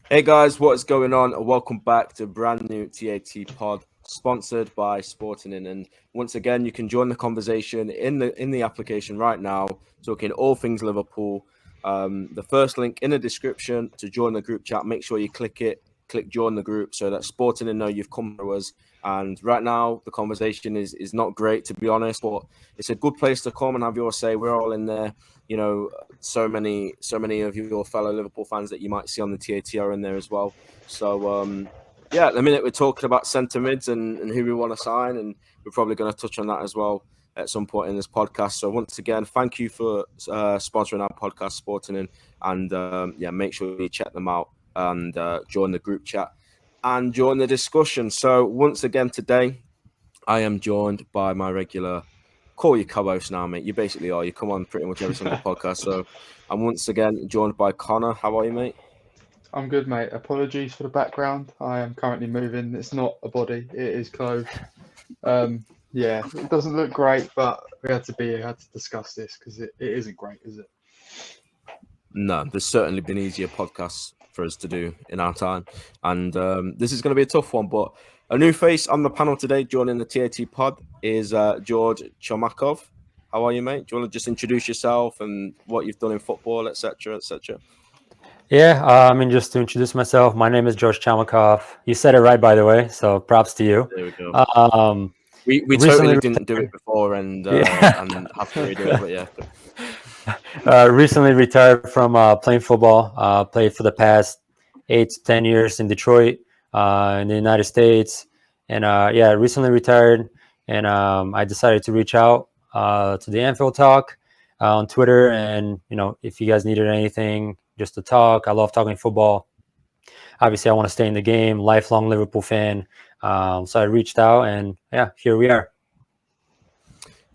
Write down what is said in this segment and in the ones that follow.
Hey guys, what is going on? Welcome back to brand new TAT pod, sponsored by Sportening. And once again, you can join the conversation in the application right now, talking all things Liverpool. The first link in the description to join the group chat. Make sure you click it, click join the group, so that Sportening know you've come through us. And right now, the conversation is not great, to be honest, but it's a good place to come and have your say. We're all in there. You know, so many of your fellow Liverpool fans that you might see on the TAT are in there as well. So yeah, at the minute we're talking about centre mids and who we want to sign, and we're probably going to touch on that as well at some point in this podcast. So once again, thank you for sponsoring our podcast, Sporting, and yeah, make sure you check them out and join the group chat and join the discussion. So once again today, I am joined by my regular, call you co-host now, mate. You basically are. You come on pretty much every single podcast. So I'm once again joined by Connor. How are you, mate? I'm good, mate. Apologies for the background. I am currently moving. It's not a body, it is clothes. Um, yeah, it doesn't look great, but we had to be here, had to discuss this because it isn't great, is it? No, there's certainly been easier podcasts for us to do in our time. And this is going to be a tough one, but a new face on the panel today joining the TAT pod is George Chomakov. How are you, mate? Do you want to just introduce yourself and what you've done in football, etc., etc.? Yeah, I mean, just to introduce myself, my name is George Chamakov. You said it right, by the way, so props to you. There we go. Um, We recently totally didn't do it retired. before and Yeah. have to redo it, but yeah. Recently retired from playing football. Played for the past 8 to 10 years in Detroit, in the United States, and yeah, recently retired. And I decided to reach out to the Anfield Talk on Twitter, and if you guys needed anything, just to talk. I love talking football. Obviously, I want to stay in the game. Lifelong Liverpool fan. So I reached out, and yeah, here we are.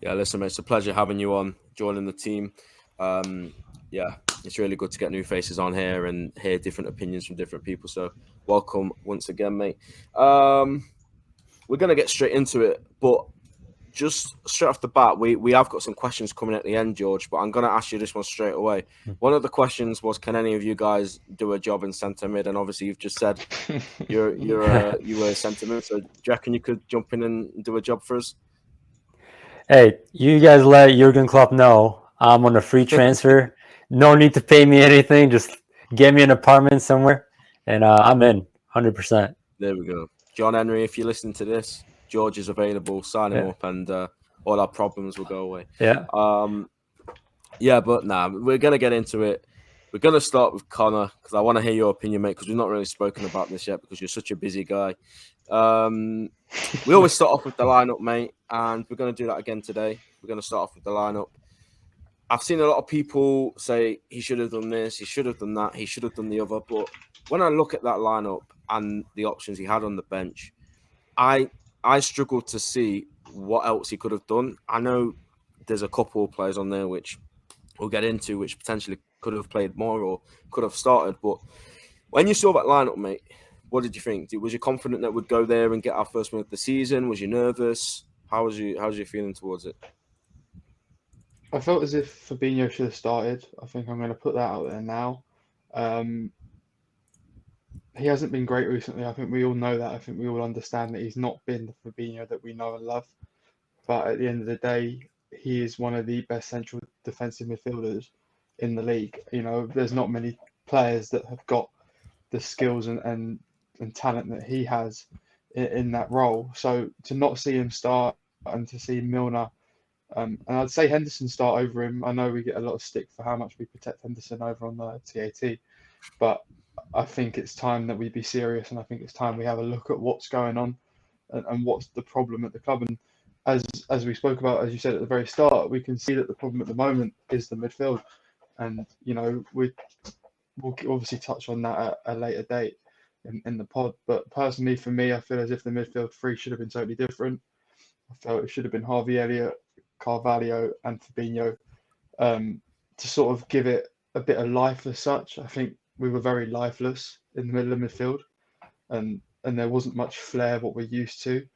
Yeah, listen, mate, it's a pleasure having you on, joining the team. Yeah, it's really good to get new faces on here and hear different opinions from different people. So welcome once again, mate. We're gonna get straight into it, but just straight off the bat, we have got some questions coming at the end, George. But I'm gonna ask you this one straight away. One of the questions was, can any of you guys do a job in centre mid? And obviously, you've just said you were a centre mid. So do you reckon you could jump in and do a job for us? Hey, you guys let Jurgen Klopp know I'm on a free transfer. No need to pay me anything. Just get me an apartment somewhere, and I'm in 100%. There we go. John Henry, if you listen to this, George is available. Sign him Yeah, up, and all our problems will go away. yeah. Um, yeah, but nah, we're gonna get into it. We're gonna start with Connor because I want to hear your opinion, mate. Because we've not really spoken about this yet because you're such a busy guy. Um, we always start off with the lineup, mate, and we're gonna do that again today. We're gonna start off with the lineup. I've seen a lot of people say he should have done this, he should have done that, he should have done the other. But when I look at that lineup and the options he had on the bench, I I struggle to see what else he could have done. I know there's a couple of players on there which we'll get into, which potentially could have played more or could have started. But when you saw that lineup, mate, what did you think? Was you confident that we'd go there and get our first win of the season? Was you nervous? How's your feeling towards it? I felt as if Fabinho should have started. I think I'm going to put that out there now. Um, he hasn't been great recently. I think we all know that. I think we all understand that he's not been the Fabinho that we know and love. But at the end of the day, he is one of the best central defensive midfielders in the league. There's not many players that have got the skills and talent that he has in that role. So to not see him start and to see Milner, and I'd say Henderson start over him. I know we get a lot of stick for how much we protect Henderson over on the TAT, but I think it's time that we be serious, and I think it's time we have a look at what's going on and what's the problem at the club. And as we spoke about, as you said at the very start, we can see that the problem at the moment is the midfield, and we'll obviously touch on that at a later date in the pod. But personally, for me, I feel as if the midfield three should have been totally different. I felt it should have been Harvey Elliott, Carvalho, and Fabinho, to sort of give it a bit of life as such. I think we were very lifeless in the middle of midfield, and there wasn't much flair what we're used to.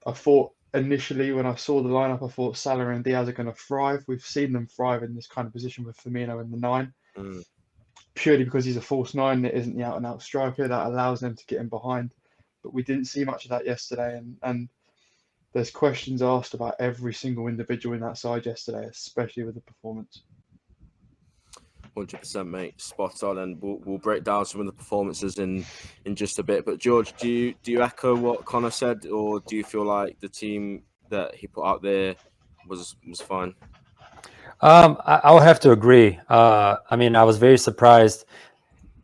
I thought initially when I saw the lineup, I thought Salah and Diaz are going to thrive. We've seen them thrive in this kind of position with Firmino in the nine. Mm. purely because he's a false nine. It isn't the out and out striker that allows them to get in behind. But we didn't see much of that yesterday, and there's questions asked about every single individual in that side yesterday, especially with the performance. 100%, mate. Spot on, and we'll break down some of the performances in just a bit. But George, do you echo what Connor said, or do you feel like the team that he put out there was fine? I would have to agree. I mean, I was very surprised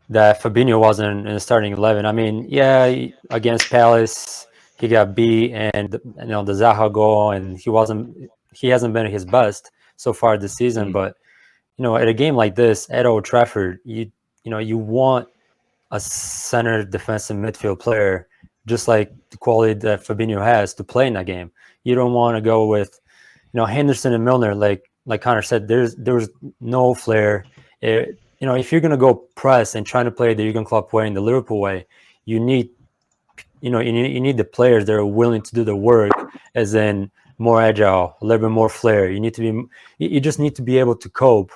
that Fabinho wasn't in the starting 11. I mean, yeah, against Palace he got beat, and the Zaha goal, and he hasn't been his best so far this season. But at a game like this at Old Trafford, you want a center defensive midfield player just like the quality that Fabinho has to play in that game. You don't want to go with Henderson and Milner, like Connor said. There was no flair. If you're gonna go press and trying to play the Jurgen Klopp way and the Liverpool way, you need you need the players that are willing to do the work, as in more agile, a little bit more flair. You just need to be able to cope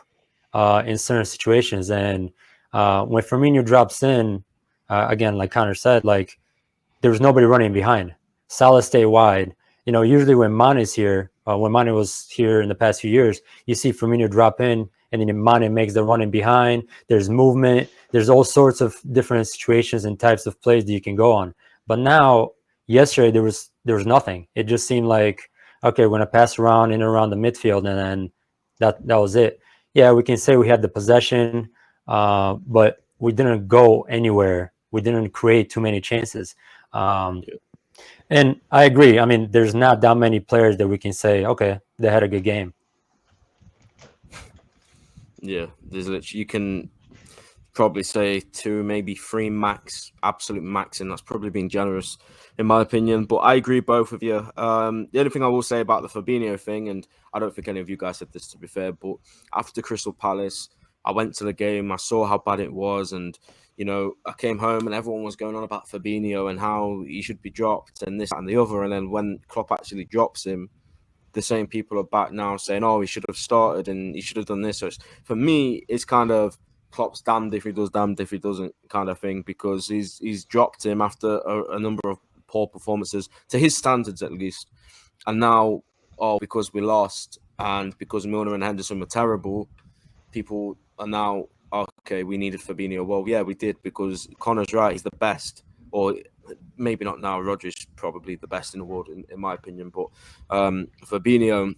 in certain situations. And when Firmino drops in, again, like Connor said, like there was nobody running behind. Salah stayed wide. Usually when Mane is here, when Mane was here in the past few years, you see Firmino drop in, and then Mane makes the running behind. There's movement. There's all sorts of different situations and types of plays that you can go on. But now, yesterday, there was nothing. It just seemed like, okay, we're going to pass around in and around the midfield, and then that was it. Yeah, we can say we had the possession, but we didn't go anywhere. We didn't create too many chances. And I agree. I mean, there's not that many players that we can say, okay, they had a good game. Yeah, there's literally, you can probably say 2, maybe 3 max, absolute max, and that's probably being generous in my opinion. But I agree both of you. The only thing I will say about the Fabinho thing, and I don't think any of you guys said this to be fair, but after Crystal Palace, I went to the game, I saw how bad it was, and I came home and everyone was going on about Fabinho and how he should be dropped and this and the other. And then when Klopp actually drops him, the same people are back now saying, oh, he should have started and he should have done this. So for me, it's kind of Klopp's damned if he does, damned if he doesn't kind of thing, because he's dropped him after a number of poor performances, to his standards at least. And now, because we lost and because Milner and Henderson were terrible, people are now, okay, we needed Fabinho. Well, yeah, we did, because Connor's right, he's the best. Or maybe not now, Rodri's probably the best in the world, in my opinion. But Fabinho,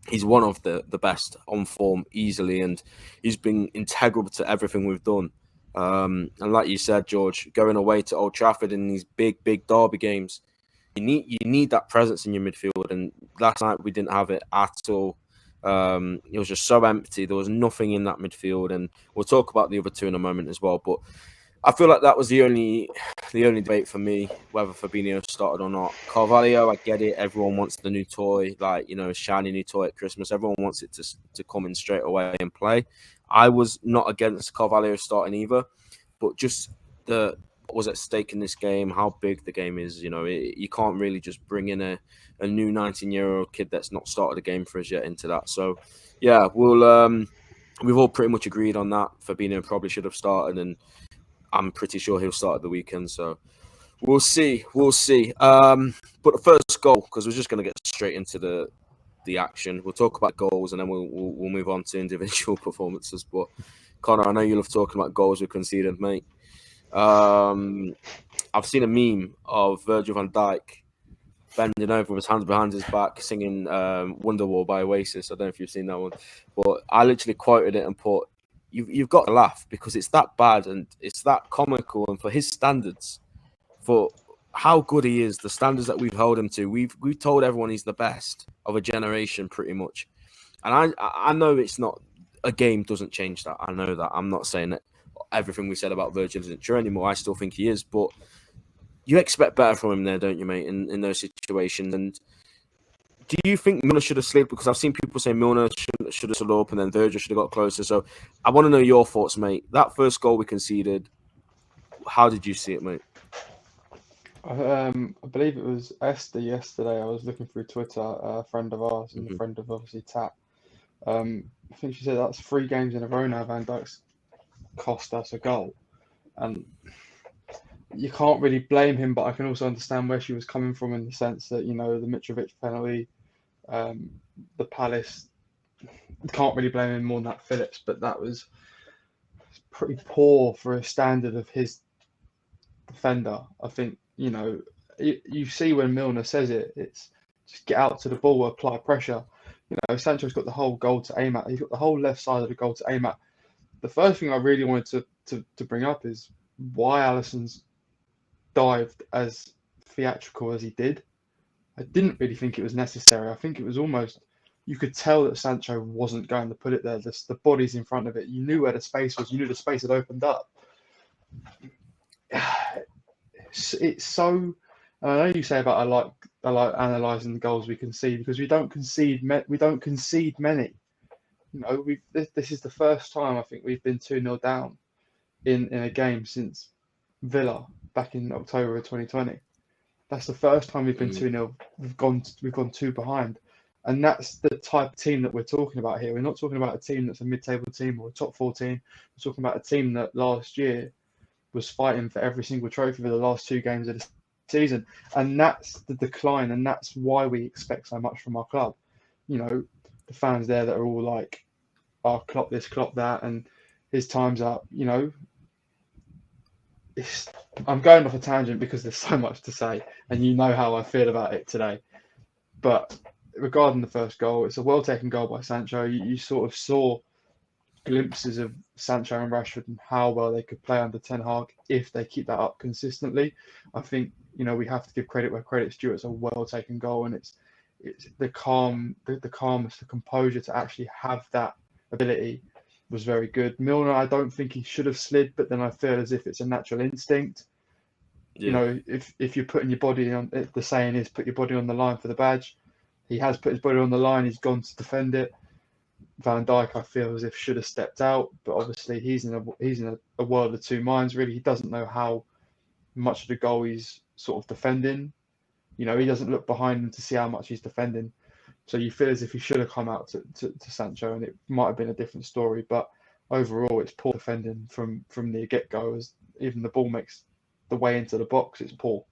he's one of the best on form easily, and he's been integral to everything we've done. And like you said, George, going away to Old Trafford in these big derby games, you need that presence in your midfield. And last night we didn't have it at all. It was just so empty. There was nothing in that midfield, and we'll talk about the other two in a moment as well. But I feel like that was the only debate for me, whether Fabinho started or not. Carvalho, I get it. Everyone wants the new toy, like a shiny new toy at Christmas. Everyone wants it to come in straight away and play. I was not against Carvalho starting either, but just what was at stake in this game, how big the game is. You can't really just bring in a new 19-year-old kid that's not started a game for us yet into that. So, yeah, we've all pretty much agreed on that. Fabinho probably should have started, and I'm pretty sure he'll start at the weekend. So we'll see. But the first goal, because we're just going to get straight into the action. We'll talk about goals, and then we'll move on to individual performances. But Connor, I know you love talking about goals we conceded, mate. I've seen a meme of Virgil van Dijk bending over with his hands behind his back, singing Wonderwall by Oasis. I don't know if you've seen that one, but I literally quoted it and put, you've got to laugh, because it's that bad and it's that comical. And for his standards, for how good he is, the standards that we've held him to, we've told everyone he's the best of a generation pretty much. And I know it's not, a game doesn't change that. I know that. I'm not saying that everything we said about Virgil isn't true anymore. I still think he is, but you expect better from him there, don't you, mate, in those situations. And do you think Milner should have slid? Because I've seen people say Milner should have slid up and then Virgil should have got closer. So I want to know your thoughts, mate. That first goal we conceded, how did you see it, mate? I believe it was Esther yesterday. I was looking through Twitter, a friend of ours and a friend of obviously Tap. I think she said that's 3 games in a row now, Van Dijk's cost us a goal. And you can't really blame him, but I can also understand where she was coming from in the sense that, the Mitrovic penalty, the Palace, can't really blame him more than that Phillips, but that was pretty poor for a standard of his defender. I think, you see when Milner says it's just get out to the ball, apply pressure. Sancho's got the whole goal to aim at. He's got the whole left side of the goal to aim at. The first thing I really wanted to bring up is why Alisson's dived as theatrical as he did. I didn't really think it was necessary. I think it was almost, you could tell that Sancho wasn't going to put it there. The body's in front of it. You knew where the space was. You knew the space had opened up. It's so. I know you say about I like analysing the goals we concede because we don't concede many. This is the first time I think we've been 2-0 down in a game since Villa back in October of 2020. That's the first time we've been 2-0. We've gone 2 behind. And that's the type of team that we're talking about here. We're not talking about a team that's a mid-table team or a top 4 team. We're talking about a team that last year was fighting for every single trophy for the last 2 games of the season. And that's the decline, and that's why we expect so much from our club. The fans there that are all like, oh, Klopp this, Klopp that, and his time's up. I'm going off a tangent because there's so much to say, and you know how I feel about it today. But regarding the first goal, it's a well-taken goal by Sancho. You sort of saw glimpses of Sancho and Rashford and how well they could play under Ten Hag if they keep that up consistently. I think, we have to give credit where credit's due. It's a well-taken goal, and it's the calmness, the composure to actually have that ability was very good. Milner, I don't think he should have slid, but then I feel as if it's a natural instinct. Yeah. If you're putting your body on, the saying is put your body on the line for the badge. He has put his body on the line. He's gone to defend it. Van Dijk, I feel as if should have stepped out, but obviously he's in a world of 2 minds. Really, he doesn't know how much of the goal he's sort of defending. He doesn't look behind him to see how much he's defending. So you feel as if he should have come out to Sancho, and it might have been a different story. But overall, it's poor defending from the get-go. As even the ball makes the way into the box, it's poor.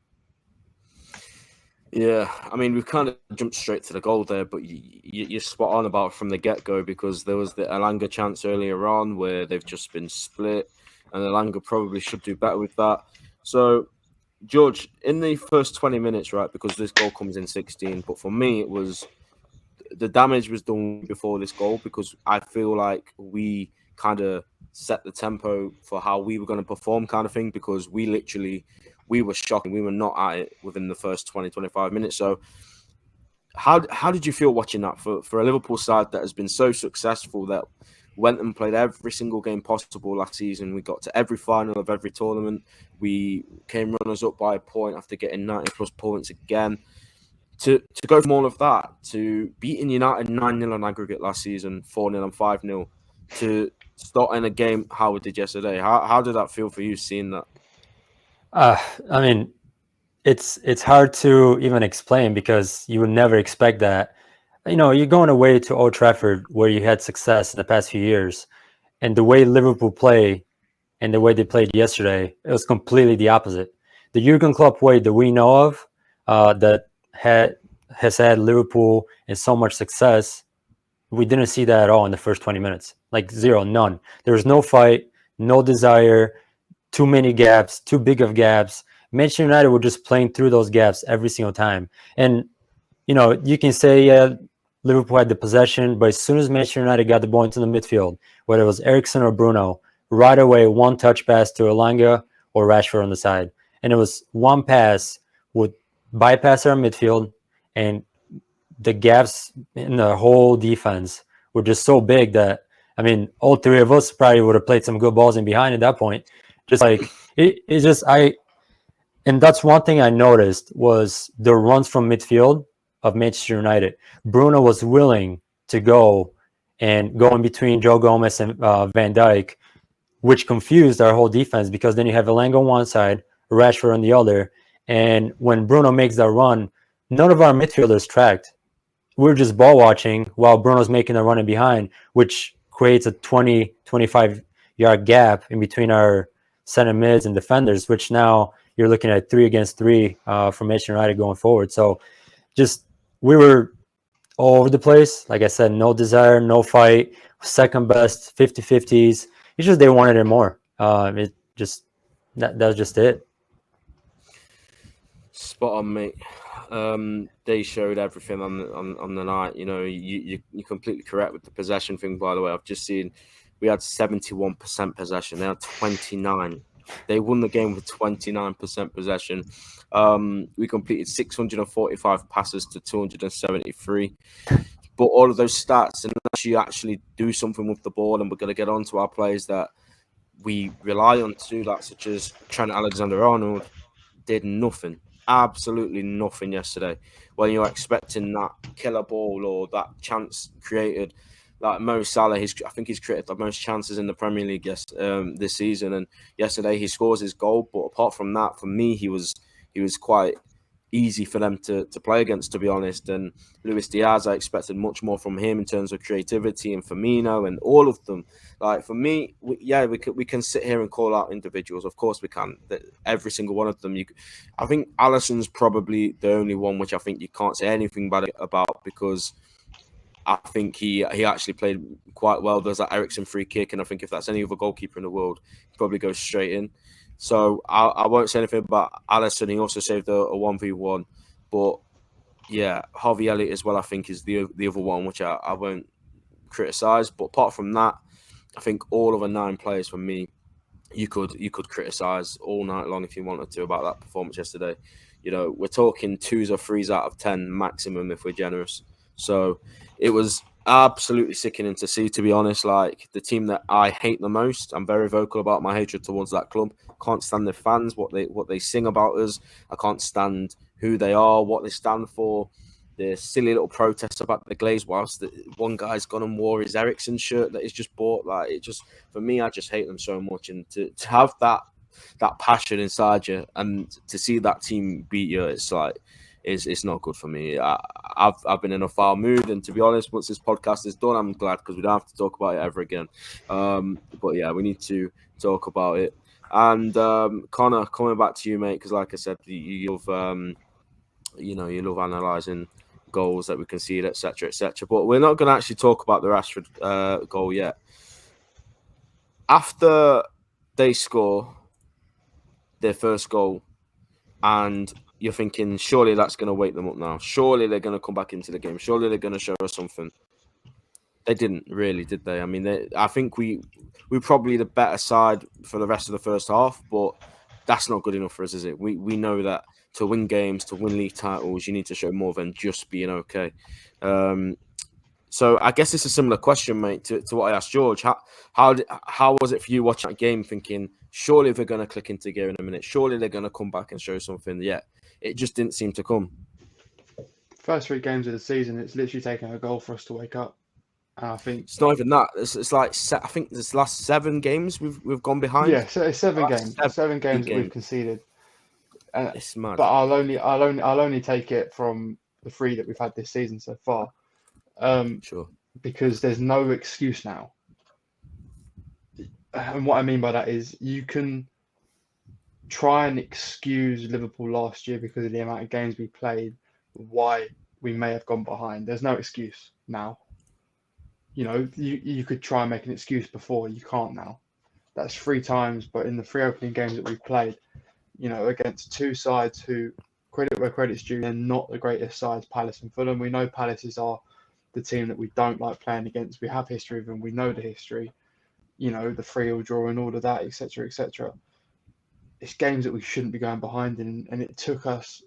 Yeah, I mean, we've kind of jumped straight to the goal there, but you're spot on about from the get-go, because there was the Elanga chance earlier on where they've just been split, and Elanga probably should do better with that. So, George, in the first 20 minutes, right, because this goal comes in 16, but for me, it was the damage was done before this goal, because I feel like we kind of set the tempo for how we were going to perform, kind of thing, because we were shocking. We were not at it within the first 20, 25 minutes. So how did you feel watching that for a Liverpool side that has been so successful, that went and played every single game possible last season? We got to every final of every tournament. We came runners up by a point after getting 90 plus points again. To go from all of that to beating United 9-0 on aggregate last season, 4-0 and 5-0, to starting a game how we did yesterday. How did that feel for you, seeing that? I mean, it's hard to even explain, because you would never expect that. You're going away to Old Trafford, where you had success in the past few years, and the way Liverpool play and the way they played yesterday, it was completely the opposite. The Jurgen Klopp way that we know of, that has had Liverpool in so much success, we didn't see that at all in the first 20 minutes. Like zero, none. There was no fight, no desire, too many gaps, too big of gaps. Manchester United were just playing through those gaps every single time. And, you can say, yeah, Liverpool had the possession, but as soon as Manchester United got the ball into the midfield, whether it was Eriksen or Bruno, right away, one touch pass to Elanga or Rashford on the side. And it was one pass would bypass our midfield, and the gaps in the whole defense were just so big that, I mean, all 3 of us probably would have played some good balls in behind at that point. Just like and that's one thing I noticed was the runs from midfield of Manchester United. Bruno was willing to go and go in between Joe Gomez and Van Dijk, which confused our whole defense, because then you have Elanga on one side, Rashford on the other, and when Bruno makes that run, none of our midfielders tracked. We're just ball watching while Bruno's making a run in behind, which creates a 20, 25 you got a gap in between our center mids and defenders, which now you're looking at 3 against 3 formation United going forward. So just we were all over the place. Like I said, no desire, no fight, second best, 50-50s. It's just they wanted it more. It just that was just it. Spot on, mate. They showed everything on the night. You know, you're completely correct with the possession thing. By the way, I've just seen we had 71% possession. They had 29. They won the game with 29% possession. We completed 645 passes to 273. But all of those stats, unless you actually do something with the ball, and we're going to get on to our players that we rely on to do that, such as Trent Alexander-Arnold, did nothing, absolutely nothing yesterday. When you're expecting that killer ball or that chance created, like Mo Salah, I think he's created the most chances in the Premier League this season. And yesterday he scores his goal, but apart from that, for me, he was quite easy for them to play against, to be honest. And Luis Diaz, I expected much more from him in terms of creativity, and Firmino and all of them. Like, for me, we can sit here and call out individuals. Of course we can. Every single one of them. I think Alisson's probably the only one which I think you can't say anything bad about, because I think he actually played quite well. There's that Eriksen free kick, and I think if that's any other goalkeeper in the world, he probably goes straight in. So I won't say anything about Alisson. He also saved a 1v1. But yeah, Harvey Elliott as well, I think, is the other one, which I won't criticise. But apart from that, I think all of the 9 players for me, you could criticise all night long if you wanted to about that performance yesterday. You know, we're talking 2s or 3s out of 10 maximum if we're generous. So it was absolutely sickening to see, to be honest. Like, the team that I hate the most, I'm very vocal about my hatred towards that club. Can't stand the fans, what they sing about us. I can't stand who they are, what they stand for. The silly little protests about the Glaze, whilst one guy's gone and wore his Eriksen shirt that he's just bought. Like, it just, for me, I just hate them so much. And to have that passion inside you, and to see that team beat you, it's like, it's not good for me. I've been in a foul mood, and to be honest, once this podcast is done, I'm glad, because we don't have to talk about it ever again. But yeah, we need to talk about it. And Connor, coming back to you, mate, because like I said, you love analysing goals that we concede, etc., etc. But we're not going to actually talk about the Rashford goal yet. After they score their first goal, and you're thinking, surely that's going to wake them up now. Surely they're going to come back into the game. Surely they're going to show us something. They didn't really, did they? I mean, I think we probably the better side for the rest of the first half, but that's not good enough for us, is it? We know that to win games, to win league titles, you need to show more than just being okay. So I guess it's a similar question, mate, to what I asked George. How was it for you watching that game, thinking, surely they're going to click into gear in a minute. Surely they're going to come back and show something. Yeah, it just didn't seem to come. First 3 games of the season, it's literally taken a goal for us to wake up. And I think it's not even that. It's like, I think this last 7 games we've gone behind. Yeah, so it's 7 games. 7 games that we've conceded. It's mad. But I'll only take it from the 3 that we've had this season so far. Sure. Because there's no excuse now. And what I mean by that is, you can try and excuse Liverpool last year because of the amount of games we played, why we may have gone behind. There's no excuse now. You know, you could try and make an excuse before. You can't now. That's 3 times, but in the 3 opening games that we've played, you know, against 2 sides who, credit where credit's due, they're not the greatest sides, Palace and Fulham. We know Palace are the team that we don't like playing against. We have history of them. We know the history. You know, the 3-3 draw and all of that, etc., etc. It's games that we shouldn't be going behind in, and it took us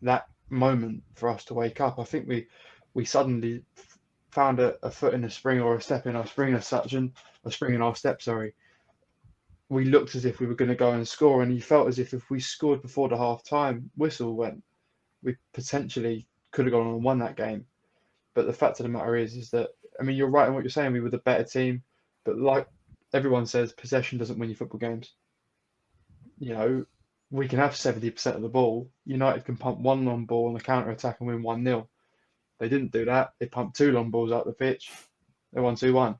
that moment for us to wake up. I think we suddenly found a foot in a spring, or a step in our spring as such, and a spring in our step, sorry. We looked as if we were going to go and score, and you felt as if we scored before the half-time whistle went, we potentially could have gone on and won that game. But the fact of the matter is that, I mean, you're right in what you're saying. We were the better team, but like everyone says, possession doesn't win you football games. You know, we can have 70% of the ball. United can pump 1 long ball on the counter-attack and win 1-0. They didn't do that. They pumped 2 long balls out the pitch. They won 2-1.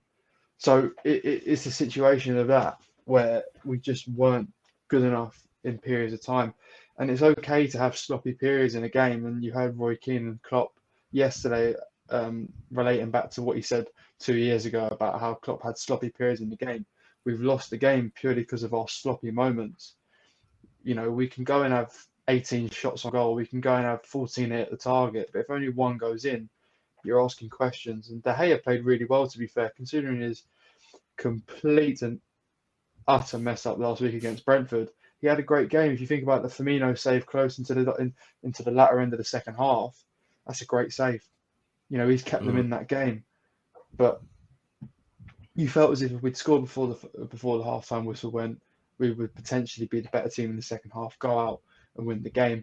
So it's a situation of that where we just weren't good enough in periods of time. And it's okay to have sloppy periods in a game. And you heard Roy Keane and Klopp yesterday relating back to what he said 2 years ago about how Klopp had sloppy periods in the game. We've lost the game purely because of our sloppy moments. You know, we can go and have 18 shots on goal, we can go and have 14 at the target, but if only one goes in, you're asking questions. And De Gea played really well, to be fair, considering his complete and utter mess up last week against Brentford. He had a great game. If you think about the Firmino save close into the latter end of the second half, that's a great save. You know, he's kept them in that game. But you felt as if we'd scored before the half-time whistle went, we would potentially be the better team in the second half, go out and win the game.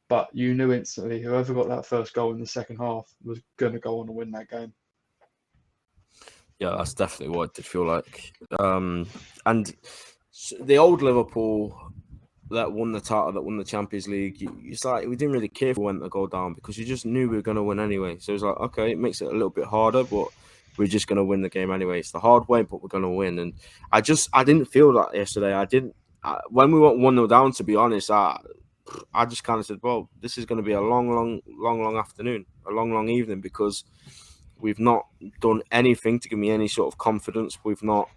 But you knew instantly whoever got that first goal in the second half was going to go on and win that game. Yeah, that's definitely what it did feel like. And the old Liverpool that won the title, that won the Champions League, it's like we didn't really care if we went to go down because you just knew we were going to win anyway. So it's like, okay, it makes it a little bit harder, but we're just going to win the game anyway. It's the hard way, but we're going to win. And I didn't feel that yesterday. When we went 1-0 down, to be honest, I just kind of said, well, this is going to be a long afternoon, a long evening, because we've not done anything to give me any sort of confidence. We've not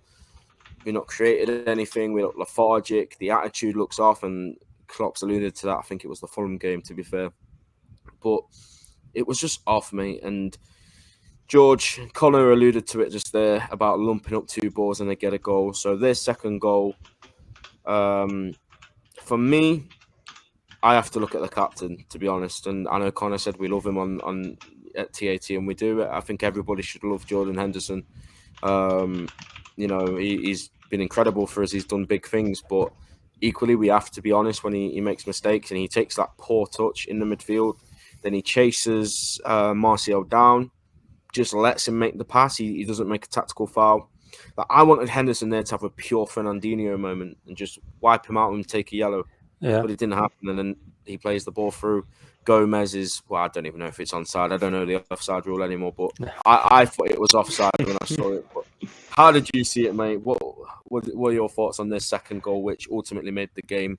created anything. We look lethargic. The attitude looks off, and Klopp's alluded to that. I think it was the Fulham game, to be fair. But it was just off, mate. And George, Connor alluded to it just there about lumping up 2 balls and they get a goal. So their second goal, for me, I have to look at the captain, to be honest. And I know Connor said we love him on at TAT, and we do. I think everybody should love Jordan Henderson. You know, he's been incredible for us. He's done big things, but equally we have to be honest when he makes mistakes and he takes that poor touch in the midfield. Then he chases Martial down, just lets him make the pass. He doesn't make a tactical foul. But I wanted Henderson there to have a pure Fernandinho moment and just wipe him out and take a yellow. Yeah. But it didn't happen, and then he plays the ball through. Gomez is, well, I don't even know if it's onside. I don't know the offside rule anymore, but I thought it was offside when I saw it. But how did you see it, mate? What are your thoughts on this second goal, which ultimately made the game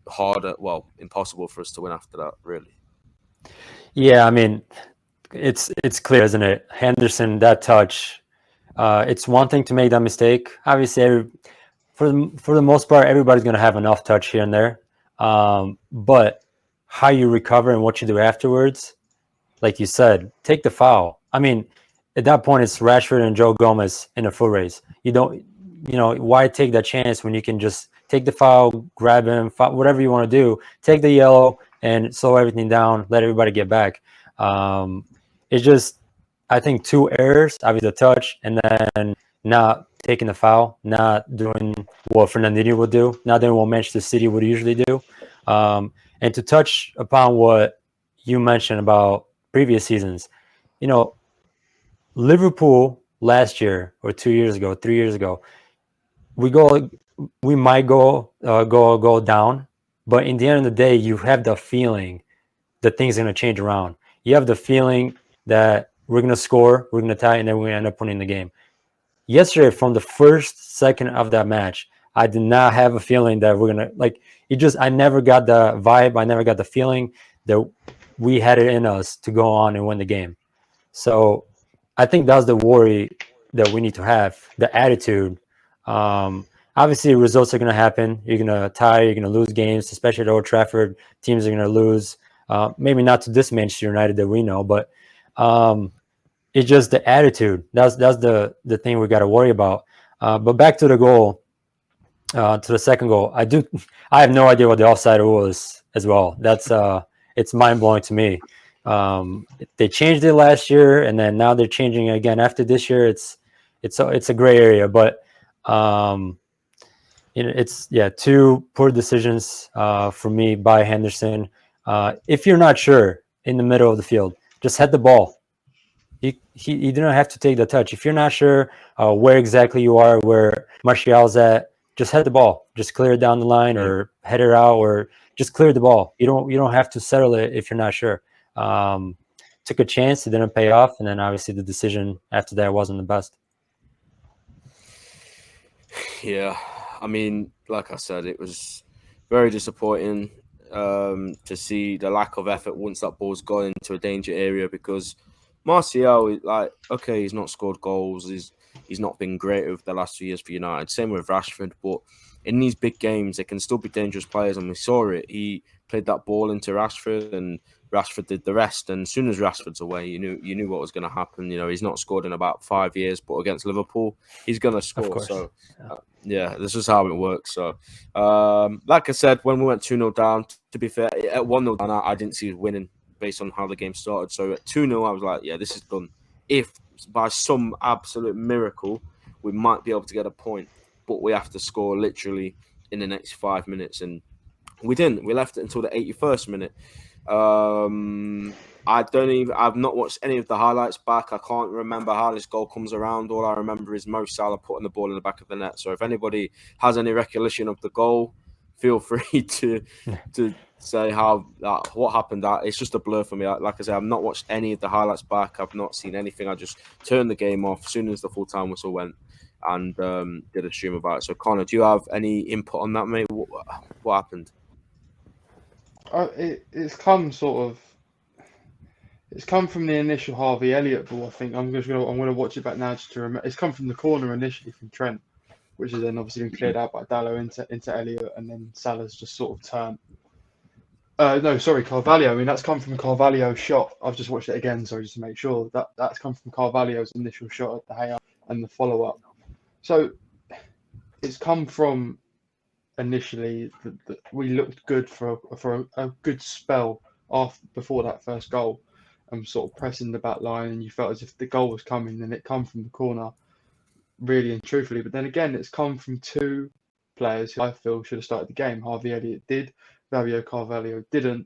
harder, well, impossible for us to win after that, really? Yeah, I mean, it's clear, isn't it? Henderson, that touch, it's one thing to make that mistake. Obviously, for the most part, everybody's going to have an off touch here and there. But how you recover and what you do afterwards, like you said, take the foul. I mean, at that point, it's Rashford and Joe Gomez in a full race. Why take that chance when you can just take the foul, grab him, whatever you want to do, take the yellow and slow everything down, let everybody get back. It's just, I think, 2 errors, obviously the touch, and then not taking the foul, not doing what Fernandinho would do, not doing what Manchester City would usually do. And to touch upon what you mentioned about previous seasons, Liverpool last year or 2 years ago, 3 years ago, we might go down, but in the end of the day, you have the feeling that things are going to change around. You have the feeling that we're going to score, we're going to tie, and then we're going to end up winning the game. Yesterday, from the first second of that match, I did not have a feeling that we're going to, I never got the vibe, I never got the feeling that we had it in us to go on and win the game. So I think that's the worry that we need to have, the attitude. Obviously, results are going to happen. You're going to tie, you're going to lose games, especially at Old Trafford. Teams are going to lose. Maybe not to this Manchester United that we know, but it's just the attitude. That's the thing we got to worry about. But back to the goal, to the second goal, I have no idea what the offside rule is as well. That's it's mind blowing to me. They changed it last year, and then now they're changing it again after this year. It's a gray area, but it's 2 poor decisions for me by Henderson. If you're not sure in the middle of the field, just head the ball. You don't have to take the touch. If you're not sure where exactly you are, where Martial's at, just head the ball. Just clear it down the line or head it out, or just clear the ball. You don't have to settle it if you're not sure. Took a chance, it didn't pay off, and then obviously the decision after that wasn't the best. Yeah, I mean, like I said, it was very disappointing to see the lack of effort once that ball's gone into a danger area because Martial, like, okay, he's not scored goals, he's not been great over the last 2 years for United. Same with Rashford, but in these big games, they can still be dangerous players, and we saw it. He played that ball into Rashford, and Rashford did the rest. And as soon as Rashford's away, you knew what was going to happen. You know, he's not scored in about 5 years, but against Liverpool, he's going to Of score. course. So, Yeah. yeah, this is how it works. So, like I said, when we went 2-0 down, to be fair, at 1-0 down, I didn't see us winning based on how the game started. So at 2-0, I was like, yeah, this is done. If by some absolute miracle, we might be able to get a point, but we have to score literally in the next 5 minutes. And we didn't. We left it until the 81st minute. I've not watched any of the highlights back. I can't remember how this goal comes around. All I remember is Mo Salah putting the ball in the back of the net. So if anybody has any recollection of the goal, feel free to say what happened. It's just a blur for me. Like I said, I've not watched any of the highlights back. I've not seen anything. I just turned the game off as soon as the full time whistle went and did a stream about it. So Connor, do you have any input on that, mate? What happened? It's come from the initial Harvey Elliott ball. I think I'm gonna watch it back now just to remember. It's come from the corner initially from Trent, which has then obviously been cleared out by Dallo into Elliott, and then Salah's just sort of turned. No, sorry, Carvalho. I mean, that's come from Carvalho's shot. I've just watched it again, sorry, just to make sure that's come from Carvalho's initial shot at the Hay and the follow up. So it's come from initially that we looked good for a good spell before that first goal, and sort of pressing the back line, and you felt as if the goal was coming, and it come from the corner, really and truthfully. But then again, it's come from two players who I feel should have started the game. Harvey Elliott did, Fabio Carvalho didn't,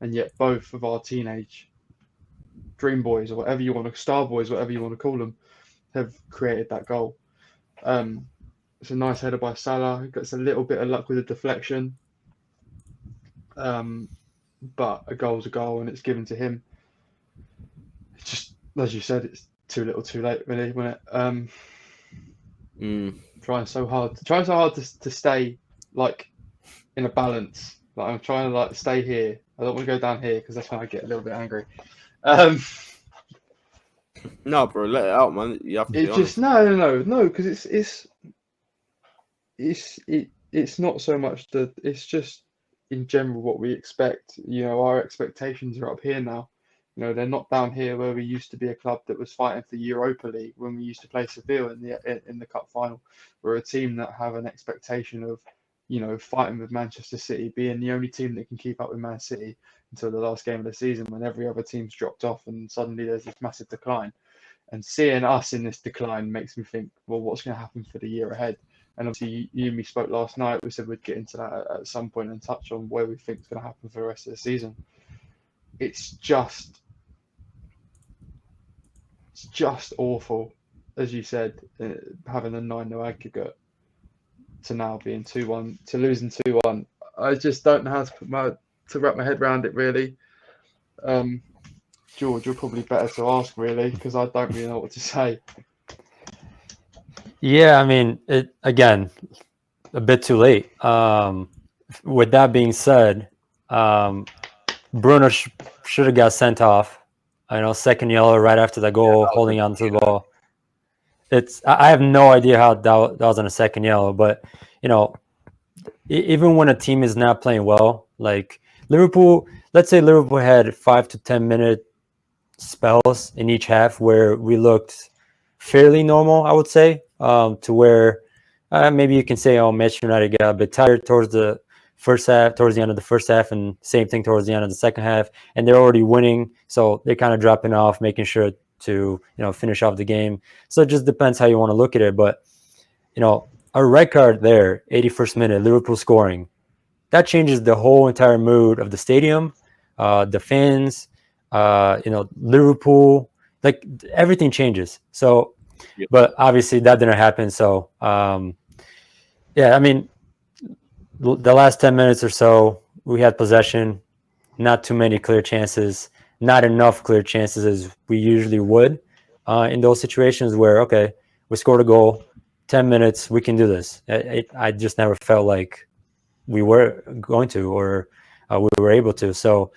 and yet both of our teenage dream boys, or whatever you want to, star boys, whatever you want to call them, have created that goal. It's a nice header by Salah, who gets a little bit of luck with a deflection. But a goal's a goal, and it's given to him. It's just, as you said, it's too little too late, really, wasn't it? Trying so hard to stay like in a balance. Like I'm trying to like stay here. I don't want to go down here because that's when I get a little bit angry. No, bro, let it out, man. You have to be honest. No, because it's not so much it's just in general what we expect. You know, our expectations are up here now. You know, they're not down here where we used to be a club that was fighting for Europa League when we used to play Seville in the cup final. We're a team that have an expectation of, you know, fighting with Manchester City, being the only team that can keep up with Man City until the last game of the season when every other team's dropped off and suddenly there's this massive decline. And seeing us in this decline makes me think, well, what's going to happen for the year ahead? And obviously, you and me spoke last night. We said we'd get into that at some point and touch on where we think is going to happen for the rest of the season. It's just awful, as you said, having a 9-0 aggregate to now being 2-1, to losing 2-1. I just don't know how to wrap my head around it, really. George, you're probably better to ask, really, because I don't really know what to say. Yeah, I mean, again, a bit too late. With that being said, Bruno should have got sent off. Second yellow right after the goal, holding on to the ball. I have no idea how that was on a second yellow, but even when a team is not playing well, like Liverpool, let's say Liverpool had 5 to 10 minute spells in each half where we looked fairly normal, I would say, to where maybe you can say, Manchester United got a bit tired towards the end of the first half, and same thing towards the end of the second half, and they're already winning, so they're kind of dropping off, making sure to finish off the game. So it just depends how you want to look at it. But a red card there, 81st minute, Liverpool scoring, that changes the whole entire mood of the stadium, the fans, Liverpool, like everything changes. So, Yep. But obviously that didn't happen. So, yeah, I mean, the last 10 minutes or so, we had possession, not too many clear chances, not enough clear chances as we usually would in those situations where, okay, we scored a goal, 10 minutes, we can do this. I just never felt like we were going to, or we were able to. So,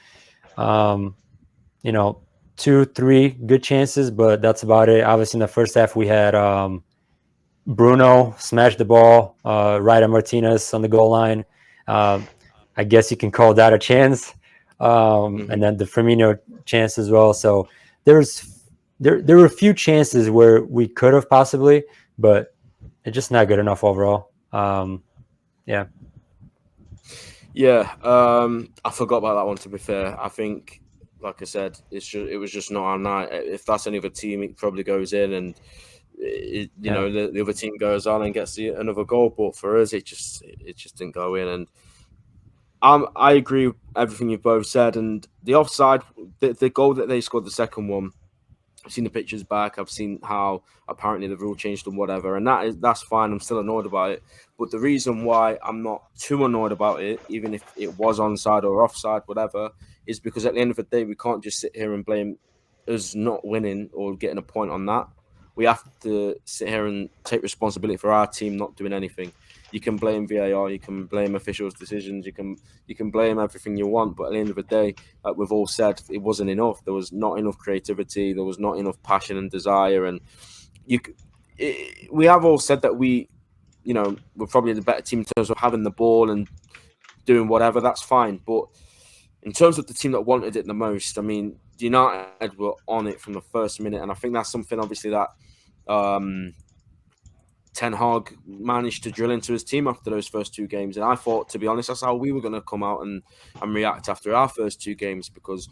2-3 good chances, but that's about it. Obviously, in the first half, we had Bruno smashed the ball right at Martinez on the goal line. I guess you can call that a chance. And then the Firmino chance as well. So there were a few chances where we could have possibly, but it's just not good enough overall. Yeah. I forgot about that one, to be fair. I think, like I said, it was just not our night. If that's any other team, it probably goes in, and the other team goes on and gets another goal. But for us, it just didn't go in. And I agree with everything you've both said. And the offside, the goal that they scored, the second one, I've seen the pictures back. I've seen how apparently the rule changed and whatever, and that's fine. I'm still annoyed about it. But the reason why I'm not too annoyed about it, even if it was onside or offside, whatever, is because at the end of the day, we can't just sit here and blame us not winning or getting a point on that. We have to sit here and take responsibility for our team not doing anything. You can blame VAR, you can blame officials' decisions, you can blame everything you want, but at the end of the day, like we've all said, it wasn't enough. There was not enough creativity, there was not enough passion and desire, and we have all said that we're probably the better team in terms of having the ball and doing whatever. That's fine, but in terms of the team that wanted it the most, I mean, United were on it from the first minute, and I think that's something obviously that Ten Hag managed to drill into his team after those first two games. And I thought, to be honest, that's how we were going to come out and react after our first two games, because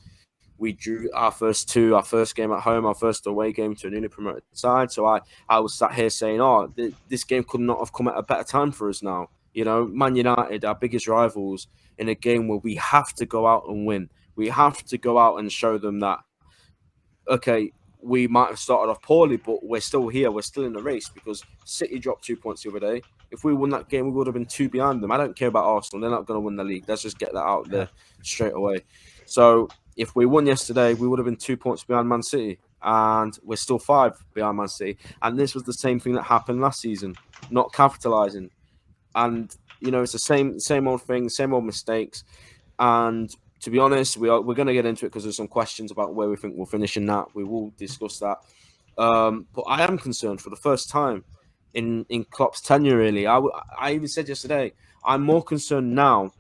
we drew our first game at home, our first away game to a newly promoted side. So I was sat here saying, this game could not have come at a better time for us now. Man United, our biggest rivals, in a game where we have to go out and win. We have to go out and show them that, okay, we might have started off poorly, but we're still here. We're still in the race, because City dropped 2 points the other day. If we won that game, we would have been 2 behind them. I don't care about Arsenal. They're not going to win the league. Let's just get that out there straight away. So if we won yesterday, we would have been 2 points behind Man City, and we're still 5 behind Man City. And this was the same thing that happened last season, not capitalising. And, it's the same old thing, same old mistakes. And to be honest, we're going to get into it because there's some questions about where we think we'll finish in that. We will discuss that. But I am concerned for the first time in Klopp's tenure, really. I even said yesterday, I'm more concerned now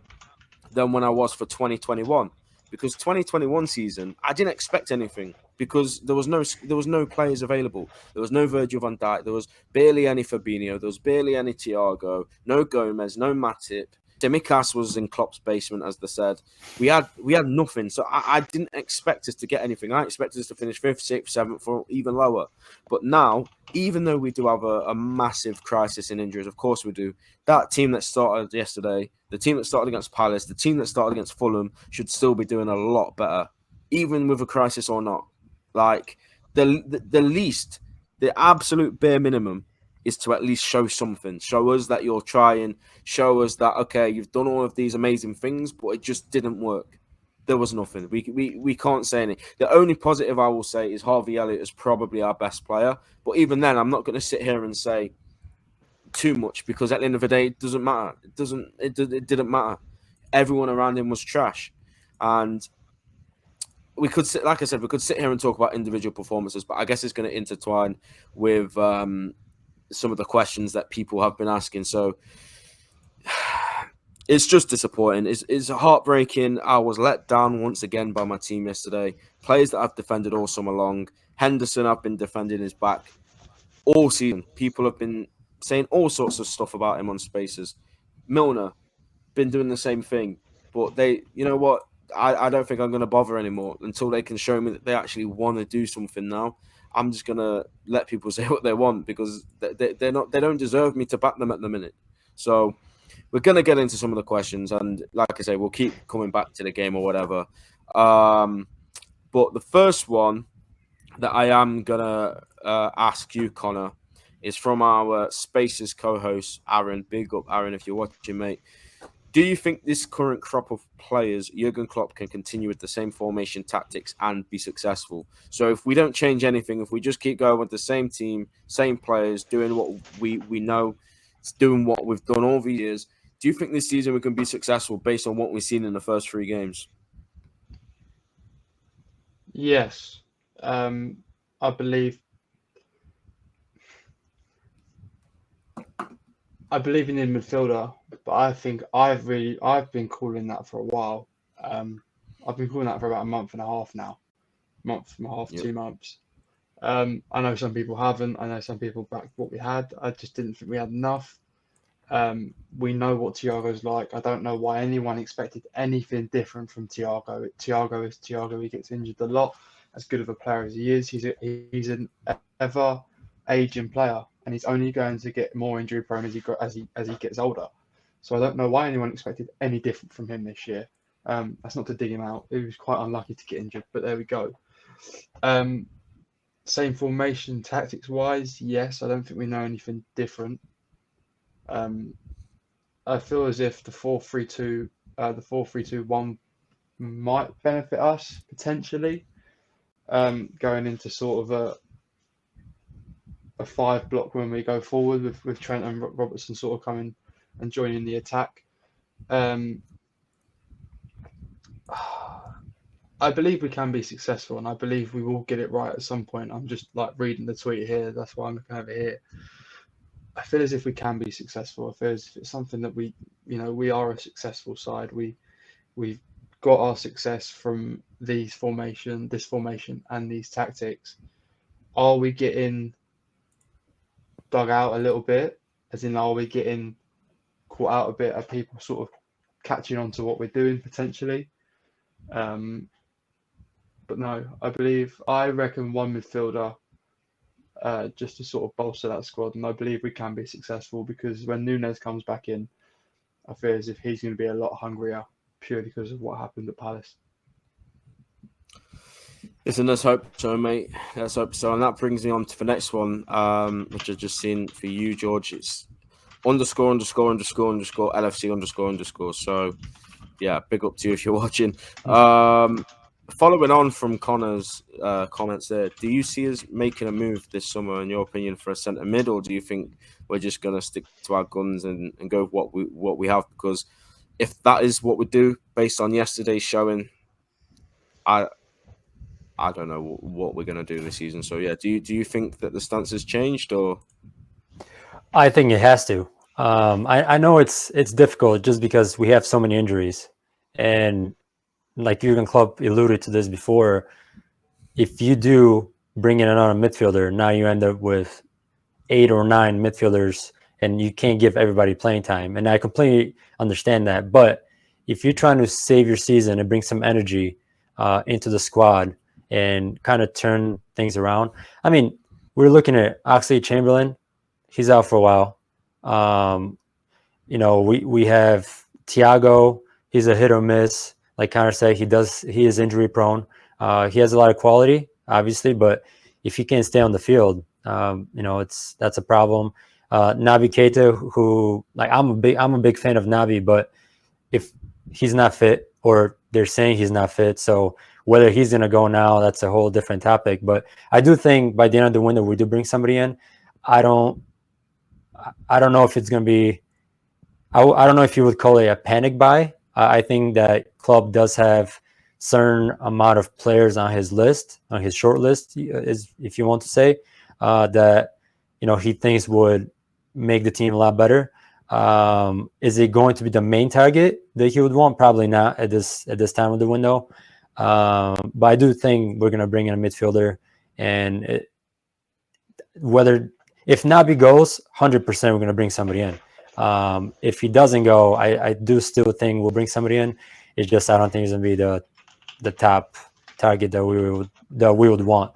than when I was for 2021. Because 2021 season, I didn't expect anything, because there was no players available. There was no Virgil van Dijk. There was barely any Fabinho. There was barely any Thiago. No Gomez. No Matip. Demikas was in Klopp's basement, as they said. We had nothing, so I didn't expect us to get anything. I expected us to finish 5th, 6th, 7th, or even lower. But now, even though we do have a massive crisis in injuries, of course we do, that team that started yesterday, the team that started against Palace, the team that started against Fulham, should still be doing a lot better, even with a crisis or not. Like, the least, the absolute bare minimum is to at least show something. Show us that you're trying. Show us that, okay, you've done all of these amazing things, but it just didn't work. There was nothing. We can't say anything. The only positive I will say is Harvey Elliott is probably our best player. But even then, I'm not going to sit here and say too much, because at the end of the day, it doesn't matter. It didn't matter. Everyone around him was trash. And we could sit, like I said, we could sit here and talk about individual performances, but I guess it's going to intertwine with some of the questions that people have been asking. So it's just disappointing. It's heartbreaking. I was let down once again by my team yesterday. Players that I've defended all summer long. Henderson, I've been defending his back all season. People have been saying all sorts of stuff about him on Spaces. Milner, been doing the same thing. But you know what? I don't think I'm going to bother anymore until they can show me that they actually want to do something now. I'm just going to let people say what they want, because they don't deserve me to back them at the minute. So we're going to get into some of the questions, and like I say, we'll keep coming back to the game or whatever. But the first one that I am going to ask you, Connor, is from our Spaces co-host, Aaron. Big up, Aaron, if you're watching, mate. Do you think this current crop of players, Jurgen Klopp, can continue with the same formation tactics and be successful? So if we don't change anything, if we just keep going with the same team, same players, doing what we know, doing what we've done all these years, do you think this season we can be successful based on what we've seen in the first 3 games? Yes. I believe in the midfielder, but I think I've been calling that for a while. I've been calling that for about a month and a half now. Month and a half, Yep. 2 months. I know some people haven't. I know some people backed what we had. I just didn't think we had enough. We know what Thiago's like. I don't know why anyone expected anything different from Thiago. Thiago is Thiago. He gets injured a lot. As good of a player as he is, he's an ever aging player, and he's only going to get more injury prone as he gets older. So I don't know why anyone expected any different from him this year. That's not to dig him out. He was quite unlucky to get injured, but there we go. Same formation, tactics wise, yes. I don't think we know anything different. I feel as if the 4-3-2, the 4-3-2-1 might benefit us potentially. Going into sort of a 5 block when we go forward with Trent and Robertson sort of coming and joining the attack. I believe we can be successful, and I believe we will get it right at some point. I'm just like reading the tweet here. That's why I'm looking over here. I feel as if we can be successful. I feel as if it's something that we are a successful side. We've got our success from this formation, and these tactics. Are we getting dug out a little bit? As in, are we getting caught out a bit? Are people sort of catching on to what we're doing potentially? But no, I reckon one midfielder just to sort of bolster that squad, and I believe we can be successful because when Nunes comes back in, I feel as if he's going to be a lot hungrier purely because of what happened at Palace. Listen, let's hope so, mate. Let's hope so. And that brings me on to the next one, which I've just seen for you, George. It's ____LFC___. So, yeah, big up to you if you're watching. Following on from Connor's comments there, do you see us making a move this summer, in your opinion, for a centre mid, or do you think we're just going to stick to our guns and go with what we have? Because if that is what we do, based on yesterday's showing, I don't know what we're going to do this season. So yeah, do you think that the stance has changed, or? I think it has to. I know it's difficult just because we have so many injuries, and like Jurgen Klopp alluded to this before, if you do bring in another midfielder, now you end up with 8 or 9 midfielders, and you can't give everybody playing time. And I completely understand that. But if you're trying to save your season and bring some energy into the squad and kind of turn things around, I mean, we're looking at Oxlade-Chamberlain. He's out for a while. We have Thiago. He's a hit or miss. Like Connor said, he is injury prone. He has a lot of quality, obviously, but if he can't stay on the field, that's a problem. Naby Keita, who I'm a big fan of Naby, but if he's not fit, or they're saying he's not fit, so whether he's gonna go now, that's a whole different topic. But I do think by the end of the window we do bring somebody in. I don't know if it's gonna be. I don't know if you would call it a panic buy. I think that Klopp does have certain amount of players on his list, on his short list, is if you want to say, that he thinks would make the team a lot better. Is it going to be the main target that he would want? Probably not at this time of the window. But I do think we're going to bring in a midfielder, and if Naby goes, 100% we're going to bring somebody in. If he doesn't go, I do still think we'll bring somebody in. It's just I don't think it's going to be the top target that we would want.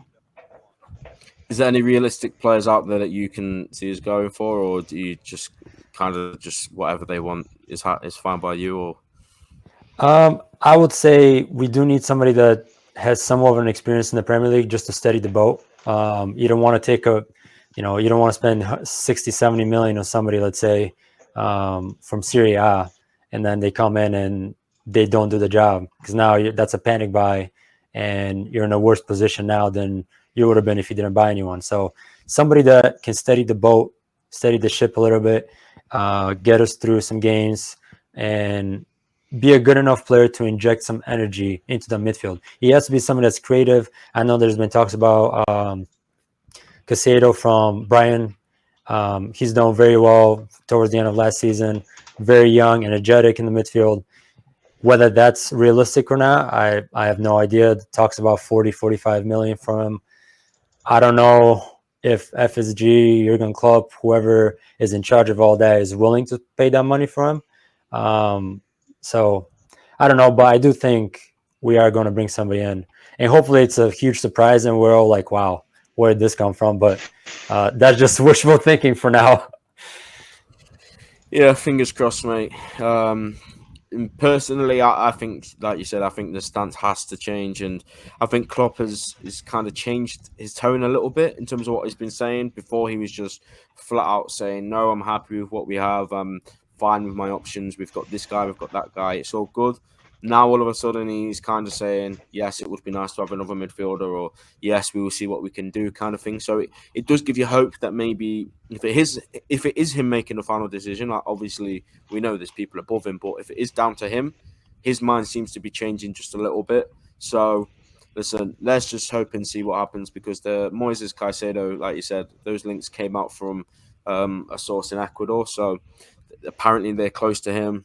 Is there any realistic players out there that you can see us going for, or do you just kind of just whatever they want is fine by you? Or I would say we do need somebody that has somewhat of an experience in the Premier League just to steady the boat. You don't want to take you don't want to spend 60, 70 million on somebody, let's say, from Serie A, and then they come in and they don't do the job, because now that's a panic buy, and you're in a worse position now than you would have been if you didn't buy anyone. So somebody that can steady the boat, steady the ship a little bit, get us through some games, and be a good enough player to inject some energy into the midfield. He has to be someone that's creative. I know there's been talks about Casado from Brian. He's done very well towards the end of last season. Very young, energetic in the midfield. Whether that's realistic or not, I have no idea. The talks about 40, 45 million from him. I don't know if FSG, Jurgen Klopp, whoever is in charge of all that, is willing to pay that money for him. So I don't know, but I do think we are going to bring somebody in. And hopefully it's a huge surprise and we're all like, wow, where did this come from? But that's just wishful thinking for now. Yeah, fingers crossed, mate. Personally, I think, like you said, I think the stance has to change, and I think Klopp has kind of changed his tone a little bit in terms of what he's been saying. Before, he was just flat out saying, "No, I'm happy with what we have. I'm fine with my options. We've got this guy, we've got that guy. It's all good." Now, all of a sudden, he's kind of saying, "Yes, it would be nice to have another midfielder," or "Yes, we will see what we can do," kind of thing. So it does give you hope that maybe if it is him making the final decision, like obviously we know there's people above him, but if it is down to him, his mind seems to be changing just a little bit. So listen, let's just hope and see what happens, because the Moises Caicedo, like you said, those links came out from a source in Ecuador. So apparently they're close to him.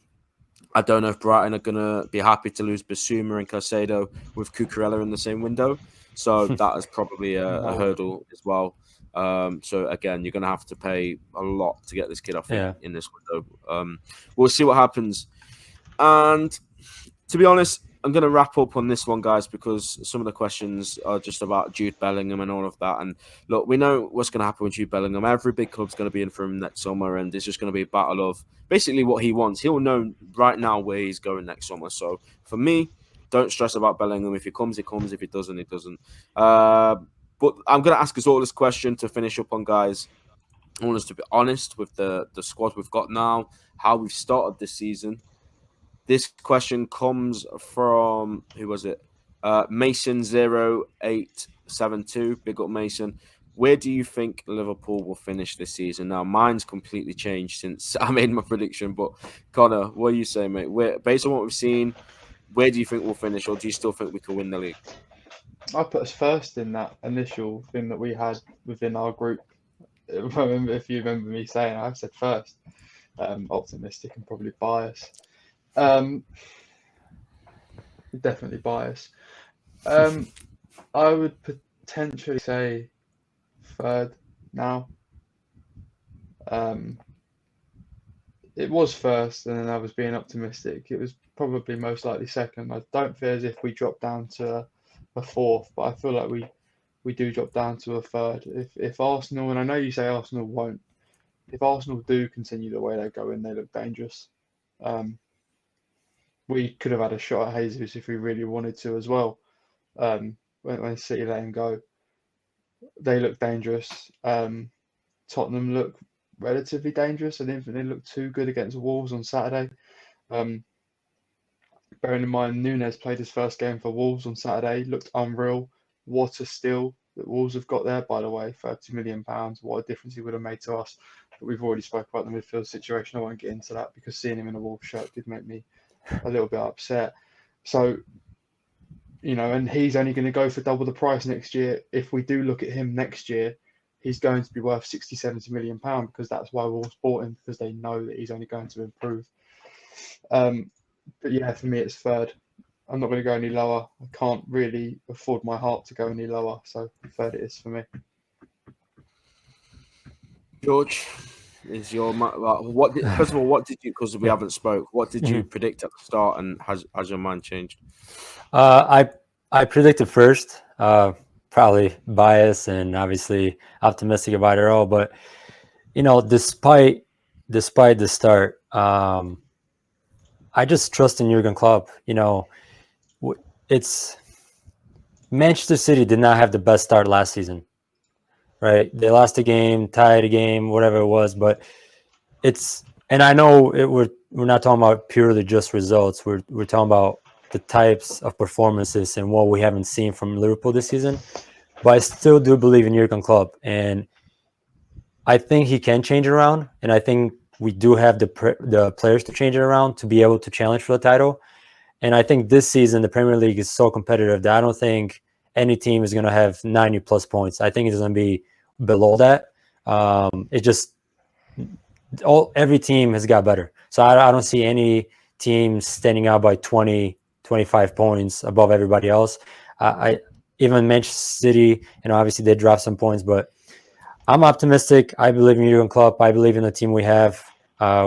I don't know if Brighton are going to be happy to lose Basuma and Caicedo with Cucurella in the same window. So that is probably a hurdle as well. So again, you're going to have to pay a lot to get this kid off in this window. We'll see what happens. And to be honest, I'm going to wrap up on this one, guys, because some of the questions are just about Jude Bellingham and all of that. And look, we know what's going to happen with Jude Bellingham. Every big club's going to be in for him next summer, and it's just going to be a battle of basically what he wants. He'll know right now where he's going next summer. So for me, don't stress about Bellingham. If he comes, he comes. If he doesn't, he doesn't. But I'm going to ask us all this question to finish up on, guys. I want us to be honest with the squad we've got now, how we've started this season. This question comes from, who was it? Mason0872. Big up, Mason. Where do you think Liverpool will finish this season? Now, mine's completely changed since I made my prediction. But, Connor, what do you say, mate? Based on what we've seen, where do you think we'll finish, or do you still think we can win the league? I put us first in that initial thing that we had within our group. If you remember me saying, I said first. Optimistic and probably biased. Definitely biased. I would potentially say third now. It was first, and then I was being optimistic. It was probably most likely second. I don't feel as if we dropped down to a fourth, but I feel like we do drop down to a third. If Arsenal, and I know you say Arsenal won't, if Arsenal do continue the way they're going, they look dangerous. We could have had a shot at Jesus if we really wanted to as well. When City let him go, they look dangerous. Tottenham look relatively dangerous. I didn't think they looked too good against Wolves on Saturday. Bearing in mind, Nunes played his first game for Wolves on Saturday, looked unreal. What a steal that Wolves have got there, by the way, £30 million. What a difference he would have made to us. But we've already spoke about the midfield situation. I won't get into that because seeing him in a Wolves shirt did make me a little bit upset. So, and he's only going to go for double the price next year. If we do look at him next year, he's going to be worth £60-70 million, because that's why Wolves bought him, because they know that he's only going to improve. But yeah, for me, it's third. I'm not going to go any lower. I can't really afford my heart to go any lower. So third it is for me. George, is your first of all, what did you? Because we haven't spoke. What did you predict at the start, and has your mind changed? I predicted first. Probably biased and obviously optimistic about it all, but despite the start, I just trust in Jurgen Klopp. It's Manchester City did not have the best start last season, right? They lost a game, tied a game, whatever it was, but it's and I know we're not talking about purely just results. We're talking about the types of performances and what we haven't seen from Liverpool this season. But I still do believe in Jurgen Klopp, and I think he can change it around. And I think we do have the players to change it around to be able to challenge for the title. And I think this season the Premier League is so competitive that I don't think any team is going to have 90 plus points. I think it's going to be below that. It just every team has got better. So I don't see any team standing out by 20, 25 points above everybody else. I even Manchester City, obviously they dropped some points, but I'm optimistic. I believe in Jurgen Klopp. I believe in the team we have.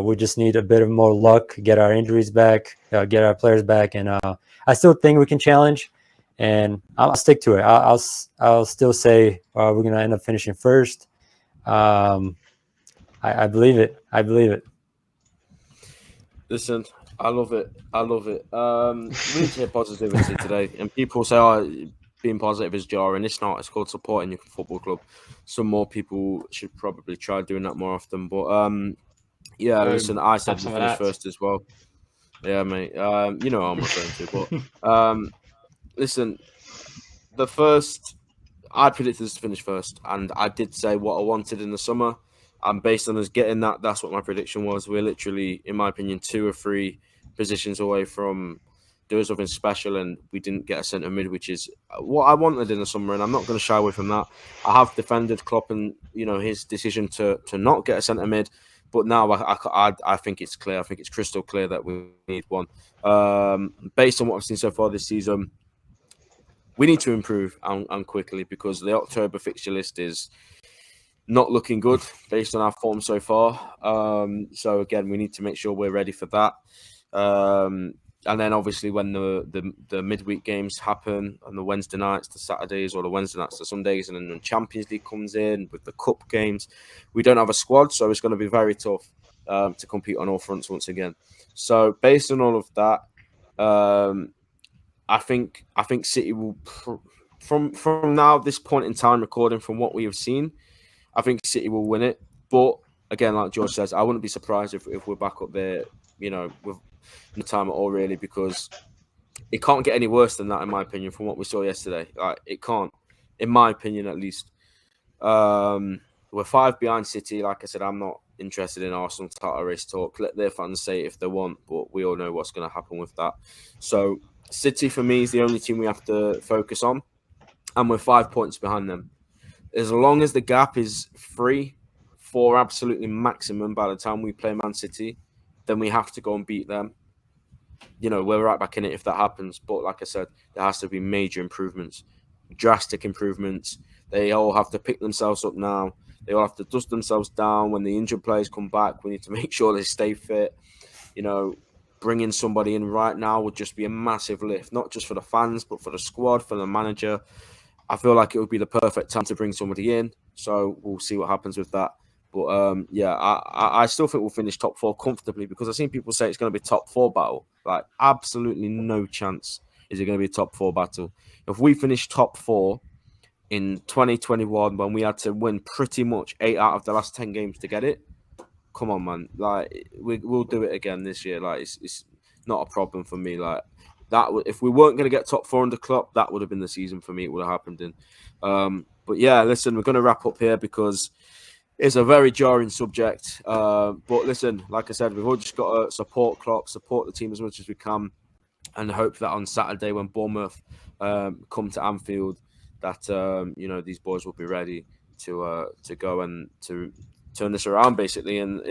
We just need a bit of more luck, get our injuries back, get our players back, and I still think we can challenge. And I'll stick to it. I'll still say we're gonna end up finishing first. I believe it. I believe it. Listen, I love it. I love it. We need to hear positivity today, and people say, "Oh, being positive is jarring." It's not. It's called supporting your football club. Some more people should probably try doing that more often. But yeah, listen, I said we finished first as well. Yeah, mate. You know what I'm referring to. But listen, the first, I predicted us to finish first, and I did say what I wanted in the summer. And based on us getting that, that's what my prediction was. We're literally, in my opinion, 2 or 3 positions away from doing something special, and we didn't get a centre mid, which is what I wanted in the summer. And I'm not going to shy away from that. I have defended Klopp and his decision to not get a centre mid, but now I think it's clear. I think it's crystal clear that we need one. Based on what I've seen so far this season, we need to improve and quickly, because the October fixture list is not looking good based on our form so far. So again, we need to make sure we're ready for that. And then obviously when the midweek games happen on the Wednesday nights to Saturdays, or the Wednesday nights to Sundays, and then when Champions League comes in with the cup games, we don't have a squad, so it's going to be very tough to compete on all fronts once again. So based on all of that, I think City will, from now this point in time recording, from what we have seen, I think City will win it. But again, like George says, I wouldn't be surprised if we're back up there, with no time at all, really, because it can't get any worse than that, in my opinion, from what we saw yesterday. Like, it can't, in my opinion, at least. We're 5 behind City. Like I said, I'm not interested in Arsenal title race talk. Let their fans say it if they want, but we all know what's going to happen with that. So City, for me, is the only team we have to focus on, and we're 5 points behind them. As long as the gap is 3, 4 absolutely maximum by the time we play Man City, then we have to go and beat them. We're right back in it if that happens. But like I said, there has to be major improvements, drastic improvements. They all have to pick themselves up now. They all have to dust themselves down. When the injured players come back, we need to make sure they stay fit. Bringing somebody in right now would just be a massive lift, not just for the fans, but for the squad, for the manager. I feel like it would be the perfect time to bring somebody in. So we'll see what happens with that. But yeah, I still think we'll finish top 4 comfortably, because I've seen people say it's going to be a top 4 battle. Like, absolutely no chance is it going to be a top 4 battle. If we finish top 4 in 2021, when we had to win pretty much 8 out of the last 10 games to get it, come on, man. Like, we'll do it again this year. Like, it's not a problem for me. Like, that if we weren't going to get top 4 under Klopp, that would have been the season for me. It would have happened in. But yeah, listen, we're going to wrap up here because it's a very jarring subject. But listen, like I said, we've all just got to support Klopp, support the team as much as we can, and hope that on Saturday when Bournemouth come to Anfield, that these boys will be ready to go and to turn this around, basically. And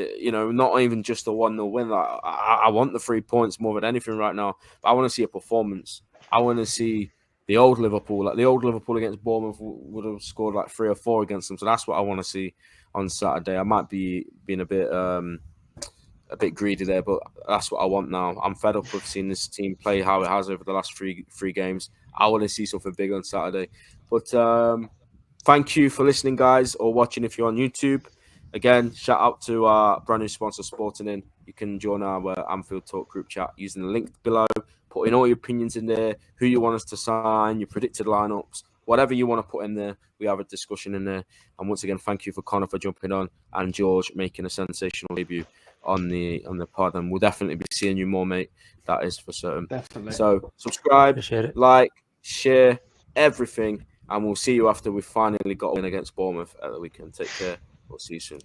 not even just a 1-0 win. Like, I want the 3 points more than anything right now, but I want to see a performance. I want to see the old Liverpool. Like, the old Liverpool against Bournemouth would have scored like 3 or 4 against them. So that's what I want to see on Saturday. I might be being a bit greedy there, but that's what I want now. I'm fed up with seeing this team play how it has over the last three games. I want to see something big on Saturday. But thank you for listening, guys, or watching if you're on YouTube. Again, shout out to our brand new sponsor, SPORTENING. You can join our Anfield Talk group chat using the link below. Put in all your opinions in there, who you want us to sign, your predicted lineups, whatever you want to put in there. We have a discussion in there. And once again, thank you for Connor for jumping on and George making a sensational debut. on the pod, and we'll definitely be seeing you more, mate. That is for certain. Definitely. So subscribe, Appreciate it. like, share, everything, and we'll see you after we finally got a win against Bournemouth at the weekend. Take care. We'll see you soon.